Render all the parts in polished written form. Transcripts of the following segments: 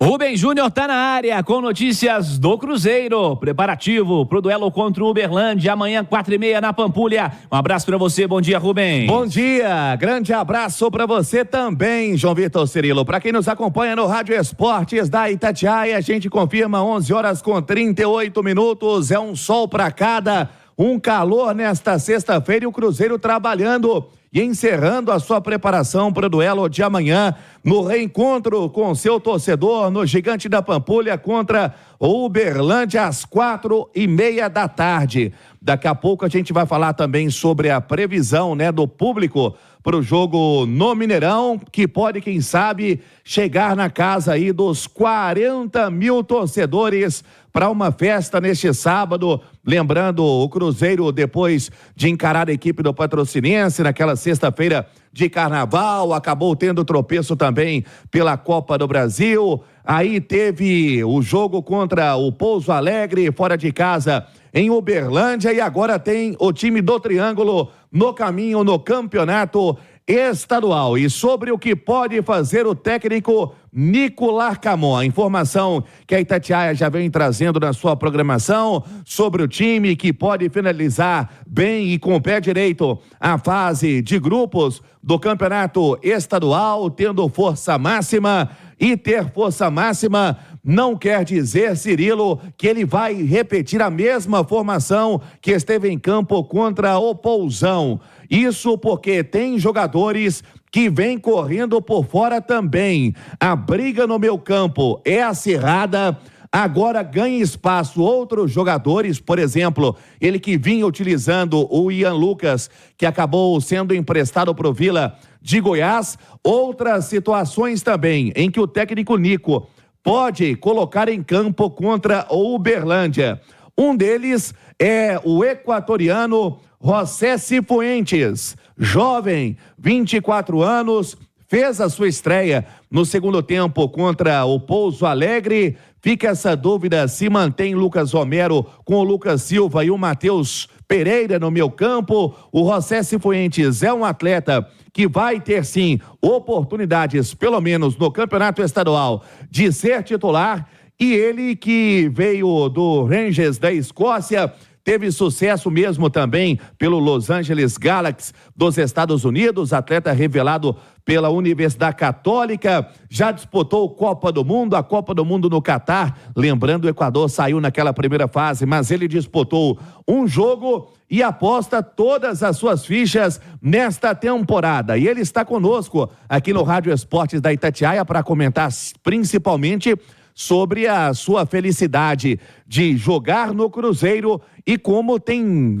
Rubem Júnior tá na área com notícias do Cruzeiro. Preparativo pro duelo contra o Uberlândia, amanhã 4h30 na Pampulha. Um abraço pra você, bom dia, Rubem. Bom dia, grande abraço pra você também, João Vitor Cirilo. Pra quem nos acompanha no Rádio Esportes da Itatiaia, a gente confirma 11h38, é um sol pra cada, um calor nesta sexta-feira e o Cruzeiro trabalhando e encerrando a sua preparação para o duelo de amanhã, no reencontro com seu torcedor no Gigante da Pampulha contra o Uberlândia às 4h30 da tarde. Daqui a pouco a gente vai falar também sobre a previsão, do público para o jogo no Mineirão, que pode, quem sabe, chegar na casa aí dos 40 mil torcedores para uma festa neste sábado. Lembrando, o Cruzeiro, depois de encarar a equipe do Patrocinense naquela sexta-feira de carnaval, acabou tendo tropeço também pela Copa do Brasil. Aí teve o jogo contra o Pouso Alegre, fora de casa, em Uberlândia, e agora tem o time do Triângulo no caminho no campeonato estadual. E sobre o que pode fazer o técnico Nico Larcamon, a informação que a Itatiaia já vem trazendo na sua programação sobre o time que pode finalizar bem e com o pé direito a fase de grupos do campeonato estadual, tendo força máxima. E ter força máxima não quer dizer, Cirilo, que ele vai repetir a mesma formação que esteve em campo contra o Pousão. Isso porque tem jogadores que vêm correndo por fora também. A briga no meio campo é acirrada. Agora ganha espaço outros jogadores, por exemplo, ele que vinha utilizando o Ian Lucas, que acabou sendo emprestado para o Vila de Goiás. Outras situações também em que o técnico Nico pode colocar em campo contra o Uberlândia. Um deles é o equatoriano José Cifuentes, jovem, 24 anos, fez a sua estreia no segundo tempo contra o Pouso Alegre. Fica essa dúvida se mantém Lucas Romero com o Lucas Silva e o Matheus Pereira no meio campo. O José Cifuentes é um atleta que vai ter sim oportunidades, pelo menos no campeonato estadual, de ser titular. E ele que veio do Rangers da Escócia, teve sucesso mesmo também pelo Los Angeles Galaxy dos Estados Unidos, atleta revelado pela Universidade Católica, já disputou Copa do Mundo, a Copa do Mundo no Catar. Lembrando, o Equador saiu naquela primeira fase, mas ele disputou um jogo e aposta todas as suas fichas nesta temporada. E ele está conosco aqui no Rádio Esportes da Itatiaia para comentar principalmente sobre a sua felicidade de jogar no Cruzeiro e como tem,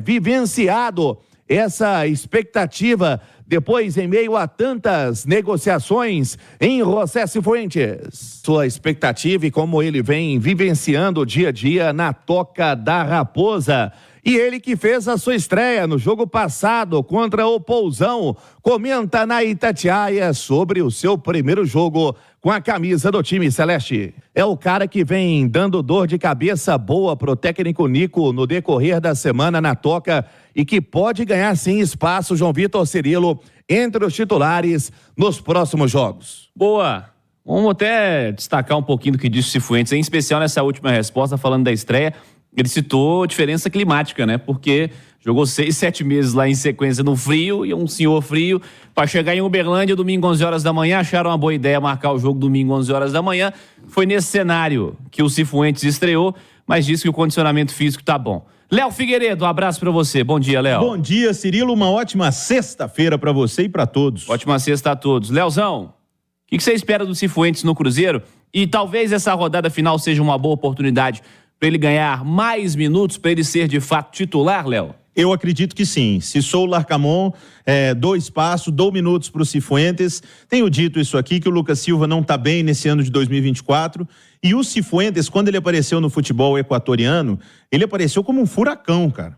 vivenciado essa expectativa depois em meio a tantas negociações em José Cifuentes. Sua expectativa e como ele vem vivenciando o dia a dia na Toca da Raposa. E ele que fez a sua estreia no jogo passado contra o Pousão, comenta na Itatiaia sobre o seu primeiro jogo com a camisa do time celeste. É o cara que vem dando dor de cabeça boa pro técnico Nico no decorrer da semana na Toca e que pode ganhar sim espaço, João Vitor Cirilo, entre os titulares nos próximos jogos. Boa! Vamos até destacar um pouquinho do que disse o Cifuentes, em especial nessa última resposta, falando da estreia. Ele citou diferença climática, porque jogou 6, 7 meses lá em sequência no frio, e um senhor frio, para chegar em Uberlândia domingo 11 horas da manhã, acharam uma boa ideia marcar o jogo domingo 11 horas da manhã. Foi nesse cenário que o Cifuentes estreou, mas disse que o condicionamento físico tá bom. Léo Figueiredo, um abraço para você. Bom dia, Léo. Bom dia, Cirilo. Uma ótima sexta-feira para você e para todos. Ótima sexta a todos. Léozão, o que você espera do Cifuentes no Cruzeiro? E talvez essa rodada final seja uma boa oportunidade para ele ganhar mais minutos, para ele ser de fato titular, Léo? Eu acredito que sim. Se sou o Larcamon, dou espaço, dou minutos para o Cifuentes. Tenho dito isso aqui, que o Lucas Silva não está bem nesse ano de 2024. E o Cifuentes, quando ele apareceu no futebol equatoriano, ele apareceu como um furacão, cara.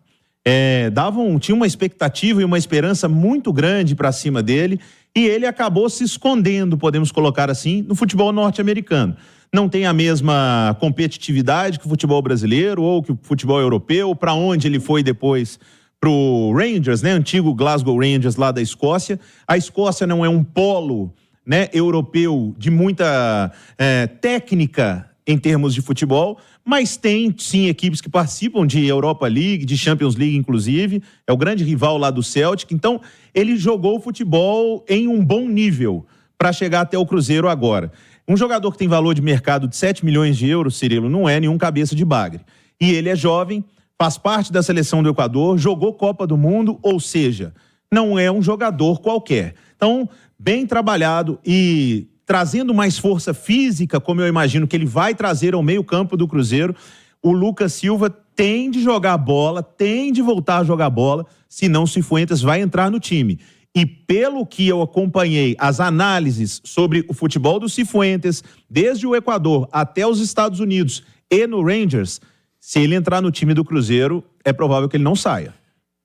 Tinha uma expectativa e uma esperança muito grande para cima dele, e ele acabou se escondendo, podemos colocar assim, no futebol norte-americano. Não tem a mesma competitividade que o futebol brasileiro ou que o futebol europeu, para onde ele foi depois pro Rangers, antigo Glasgow Rangers lá da Escócia. A Escócia não é um polo né, europeu de muita técnica em termos de futebol, mas tem sim equipes que participam de Europa League, de Champions League inclusive, é o grande rival lá do Celtic, então ele jogou futebol em um bom nível para chegar até o Cruzeiro agora. Um jogador que tem valor de mercado de 7 milhões de euros, Cirilo, não é nenhum cabeça de bagre. E ele é jovem, faz parte da seleção do Equador, jogou Copa do Mundo, ou seja, não é um jogador qualquer. Então, bem trabalhado e trazendo mais força física, como eu imagino que ele vai trazer ao meio-campo do Cruzeiro, o Lucas Silva tem de jogar bola, tem de voltar a jogar bola, senão o Cifuentes vai entrar no time. E pelo que eu acompanhei as análises sobre o futebol do Cifuentes, desde o Equador até os Estados Unidos e no Rangers, se ele entrar no time do Cruzeiro, é provável que ele não saia.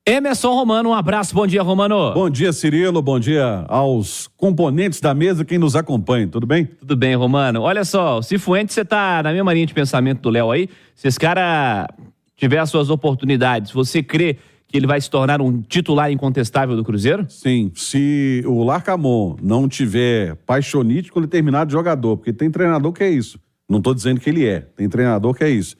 Emerson Romano, um abraço, bom dia, Romano. Bom dia, Cirilo, bom dia aos componentes da mesa, quem nos acompanha, tudo bem? Tudo bem, Romano. Olha só, o Cifuentes, você tá na mesma linha de pensamento do Léo aí, se esse cara tiver as suas oportunidades, você crê que ele vai se tornar um titular incontestável do Cruzeiro? Sim, se o Larcamon não tiver paixonite com determinado jogador, porque tem treinador que é isso, não estou dizendo que ele é, tem treinador que é isso.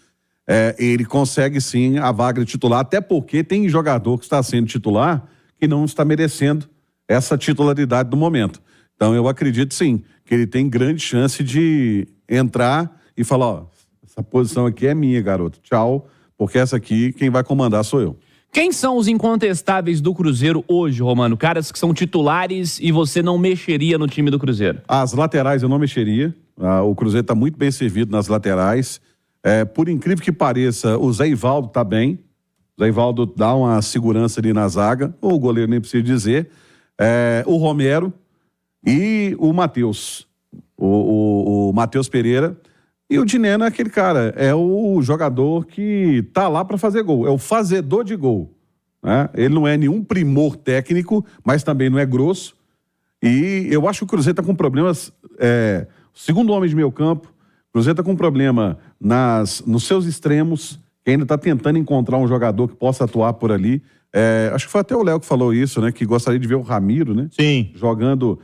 Ele consegue sim a vaga de titular, até porque tem jogador que está sendo titular que não está merecendo essa titularidade do momento. Então eu acredito sim, que ele tem grande chance de entrar e falar, ó, essa posição aqui é minha, garoto, tchau, porque essa aqui quem vai comandar sou eu. Quem são os incontestáveis do Cruzeiro hoje, Romano? Caras que são titulares e você não mexeria no time do Cruzeiro? As laterais eu não mexeria, o Cruzeiro está muito bem servido nas laterais. Por incrível que pareça, o Zé Ivaldo tá bem. O Zé Ivaldo dá uma segurança ali na zaga. O goleiro nem precisa dizer. O Romero e o Matheus. O Matheus Pereira. E o Dineno é aquele cara. É o jogador que tá lá para fazer gol. É o fazedor de gol. Né? Ele não é nenhum primor técnico, mas também não é grosso. E eu acho que o Cruzeiro tá com problemas. Segundo homem de meio campo. O Cruzeiro está com um problema nos seus extremos, que ainda está tentando encontrar um jogador que possa atuar por ali. Acho que foi até o Léo que falou isso, né? Que gostaria de ver o Ramiro, né? Sim. Jogando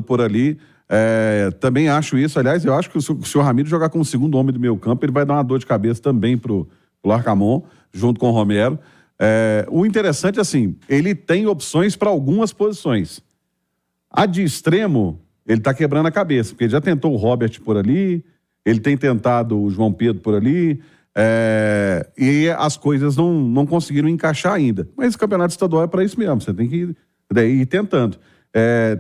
por ali. Também acho isso. Aliás, eu acho que se o Ramiro jogar como segundo homem do meio campo, ele vai dar uma dor de cabeça também pro Larcamon, junto com o Romero. O interessante, assim, ele tem opções para algumas posições. A de extremo, ele está quebrando a cabeça, porque ele já tentou o Robert por ali, ele tem tentado o João Pedro por ali, e as coisas não conseguiram encaixar ainda. Mas o campeonato estadual é para isso mesmo, você tem que ir tentando.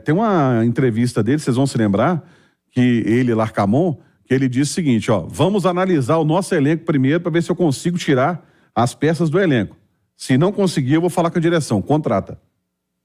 Tem uma entrevista dele, vocês vão se lembrar, que ele, Larcamon, que ele disse o seguinte, ó, vamos analisar o nosso elenco primeiro para ver se eu consigo tirar as peças do elenco. Se não conseguir, eu vou falar com a direção, contrata.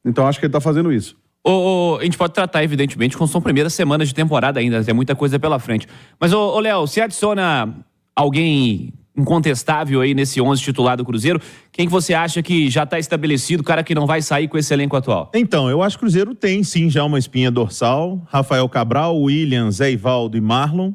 Então acho que ele está fazendo isso. A gente pode tratar, evidentemente, como são primeiras semanas de temporada ainda, tem muita coisa pela frente. Mas, Léo, se adiciona alguém incontestável aí nesse 11 titular do Cruzeiro, quem que você acha que já está estabelecido, cara que não vai sair com esse elenco atual? Então, eu acho que o Cruzeiro tem sim já uma espinha dorsal, Rafael Cabral, William, Zé Ivaldo e Marlon,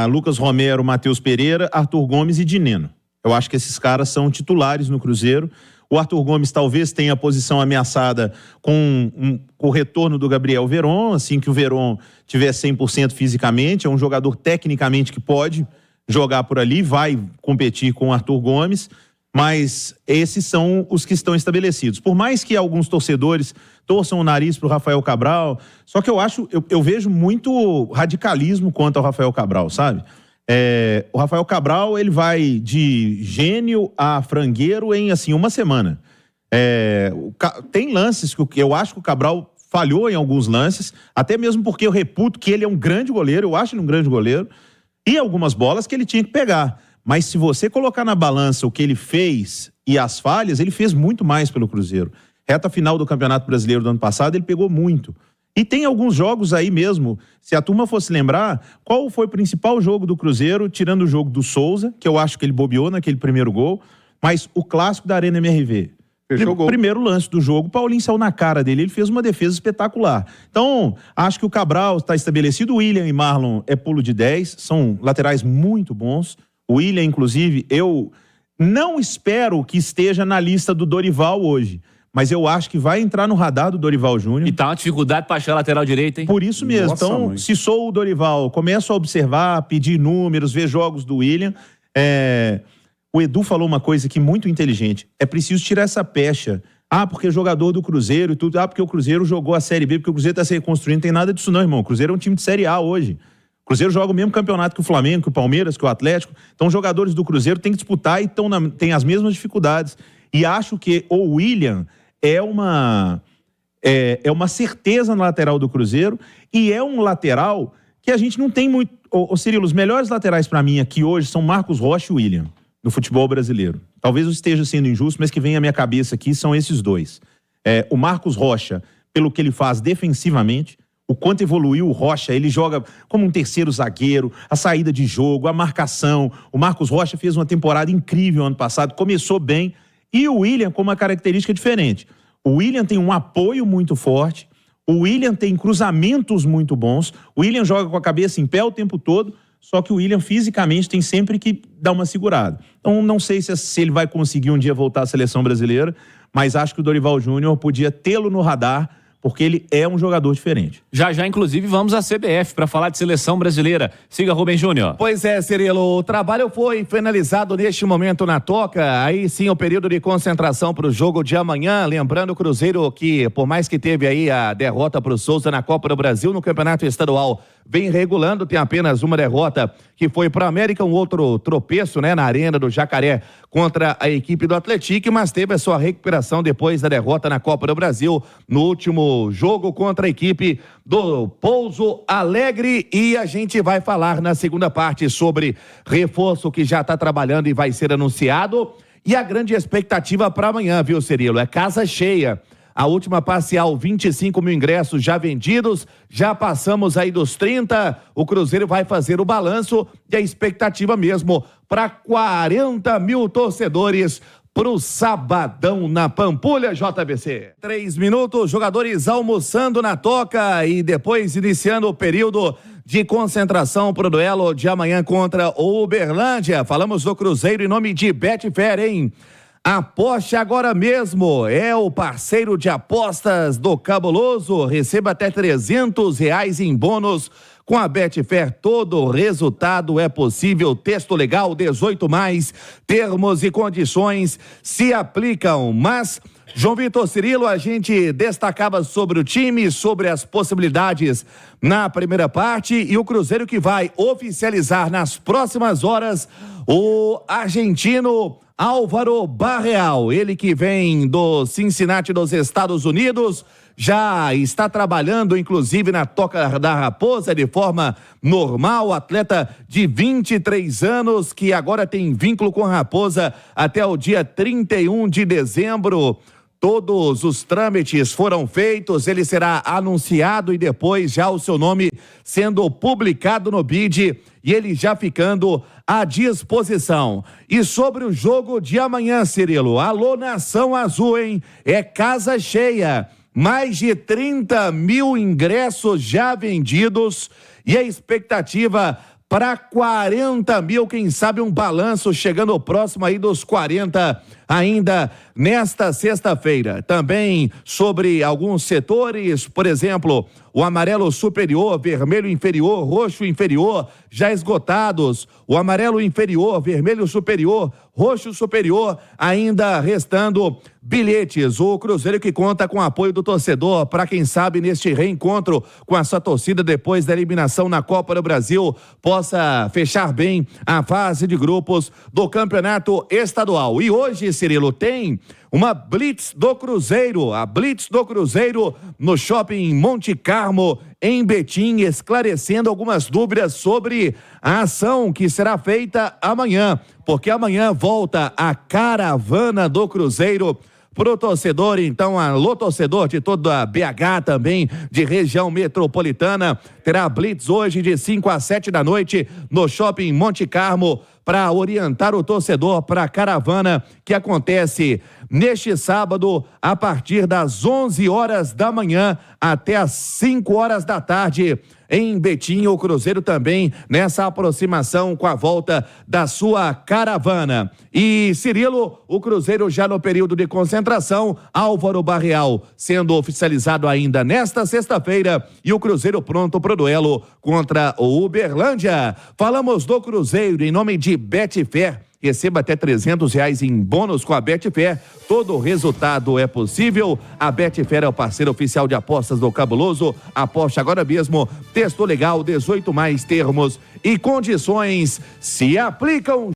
Lucas Romero, Matheus Pereira, Arthur Gomes e Dineno. Eu acho que esses caras são titulares no Cruzeiro. O Arthur Gomes talvez tenha a posição ameaçada com o retorno do Gabriel Veron, assim que o Veron tiver 100% fisicamente, é um jogador tecnicamente que pode jogar por ali, vai competir com o Arthur Gomes, mas esses são os que estão estabelecidos. Por mais que alguns torcedores torçam o nariz para o Rafael Cabral, só que eu vejo muito radicalismo quanto ao Rafael Cabral, sabe? O Rafael Cabral, ele vai de gênio a frangueiro em, assim, uma semana. Tem lances que eu acho que o Cabral falhou em alguns lances, até mesmo porque eu reputo que ele é um grande goleiro, eu acho ele um grande goleiro, e algumas bolas que ele tinha que pegar. Mas se você colocar na balança o que ele fez e as falhas, ele fez muito mais pelo Cruzeiro. Reta final do Campeonato Brasileiro do ano passado, ele pegou muito. E tem alguns jogos aí mesmo, se a turma fosse lembrar, qual foi o principal jogo do Cruzeiro, tirando o jogo do Souza, que eu acho que ele bobeou naquele primeiro gol, mas o clássico da Arena MRV. Fechou o gol. Primeiro lance do jogo, o Paulinho saiu na cara dele, ele fez uma defesa espetacular. Então, acho que o Cabral está estabelecido, o William e Marlon é pulo de 10, são laterais muito bons. O William, inclusive, eu não espero que esteja na lista do Dorival hoje, mas eu acho que vai entrar no radar do Dorival Júnior. E tá uma dificuldade pra achar a lateral direita, hein? Por isso mesmo. Nossa, Então, mãe. se sou o Dorival, começo a observar, pedir números, ver jogos do William. O Edu falou uma coisa aqui muito inteligente. É preciso tirar essa pecha. Porque é jogador do Cruzeiro e tudo. Porque o Cruzeiro jogou a Série B, porque o Cruzeiro tá se reconstruindo. Não tem nada disso não, irmão. O Cruzeiro é um time de Série A hoje. O Cruzeiro joga o mesmo campeonato que o Flamengo, que o Palmeiras, que o Atlético. Então, os jogadores do Cruzeiro têm que disputar e têm as mesmas dificuldades. E acho que o William é uma certeza na lateral do Cruzeiro e é um lateral que a gente não tem muito... Cirilo, os melhores laterais para mim aqui hoje são Marcos Rocha e William, no futebol brasileiro. Talvez eu esteja sendo injusto, mas que vem à minha cabeça aqui são esses dois. O Marcos Rocha, pelo que ele faz defensivamente, o quanto evoluiu o Rocha, ele joga como um terceiro zagueiro, a saída de jogo, a marcação. O Marcos Rocha fez uma temporada incrível ano passado, começou bem. E o William com uma característica diferente. O William tem um apoio muito forte, o William tem cruzamentos muito bons, o William joga com a cabeça em pé o tempo todo, só que o William fisicamente tem sempre que dar uma segurada. Então não sei se ele vai conseguir um dia voltar à seleção brasileira, mas acho que o Dorival Júnior podia tê-lo no radar, porque ele é um jogador diferente. Já, inclusive, vamos à CBF para falar de seleção brasileira. Siga, Rubem Júnior. Pois é, Cirilo, o trabalho foi finalizado neste momento na Toca, aí sim o período de concentração para o jogo de amanhã, lembrando o Cruzeiro que, por mais que teve aí a derrota para o Souza na Copa do Brasil, no Campeonato Estadual, vem regulando, tem apenas uma derrota que foi para a América, um outro tropeço, né, na Arena do Jacaré contra a equipe do Atlético, mas teve a sua recuperação depois da derrota na Copa do Brasil, no último jogo contra a equipe do Pouso Alegre, e a gente vai falar na segunda parte sobre reforço que já está trabalhando e vai ser anunciado, e a grande expectativa para amanhã, viu, Cirilo? É casa cheia. A última parcial, 25 mil ingressos já vendidos, já passamos aí dos 30, o Cruzeiro vai fazer o balanço e a expectativa mesmo para 40 mil torcedores pro sabadão na Pampulha, JBC. 3 minutos, jogadores almoçando na Toca e depois iniciando o período de concentração pro duelo de amanhã contra o Uberlândia. Falamos do Cruzeiro em nome de Betfair, hein? Aposte agora mesmo, é o parceiro de apostas do Cabuloso, receba até R$300 em bônus com a Betfair, todo resultado é possível, texto legal 18+, termos e condições se aplicam, mas... João Vitor, Cirilo, a gente destacava sobre o time, sobre as possibilidades na primeira parte e o Cruzeiro que vai oficializar nas próximas horas o argentino Álvaro Barreal, ele que vem do Cincinnati dos Estados Unidos, já está trabalhando inclusive na Toca da Raposa de forma normal, atleta de 23 anos que agora tem vínculo com a Raposa até o dia 31 de dezembro. Todos os trâmites foram feitos, ele será anunciado e depois já o seu nome sendo publicado no BID e ele já ficando à disposição. E sobre o jogo de amanhã, Cirilo, alô Nação Azul, hein? É casa cheia, mais de 30 mil ingressos já vendidos e a expectativa para 40 mil, quem sabe um balanço chegando próximo aí dos 40 ainda nesta sexta-feira. Também sobre alguns setores, por exemplo, o amarelo superior, vermelho inferior, roxo inferior, já esgotados. O amarelo inferior, vermelho superior, roxo superior, ainda restando bilhetes. O Cruzeiro que conta com o apoio do torcedor para quem sabe neste reencontro com a sua torcida depois da eliminação na Copa do Brasil possa fechar bem a fase de grupos do Campeonato Estadual. E hoje, Cirilo, tem uma Blitz do Cruzeiro, a Blitz do Cruzeiro no Shopping Monte Carmo, em Betim, esclarecendo algumas dúvidas sobre a ação que será feita amanhã, porque amanhã volta a caravana do Cruzeiro pro torcedor. Então, alô torcedor de toda a BH também, de região metropolitana, terá Blitz hoje de 5 às 7 da noite no Shopping Monte Carmo para orientar o torcedor para a caravana que acontece neste sábado a partir das 11 horas da manhã até as 5 horas da tarde em Betim. O Cruzeiro também nessa aproximação com a volta da sua caravana. E Cirilo, o Cruzeiro já no período de concentração, Álvaro Barreal sendo oficializado ainda nesta sexta-feira e o Cruzeiro pronto para o duelo contra o Uberlândia. Falamos do Cruzeiro em nome de Betfair. Receba até R$300 em bônus com a Betfair. Todo resultado é possível. A Betfair é o parceiro oficial de apostas do Cabuloso. Aposte agora mesmo. Texto legal, 18 mais termos e condições se aplicam.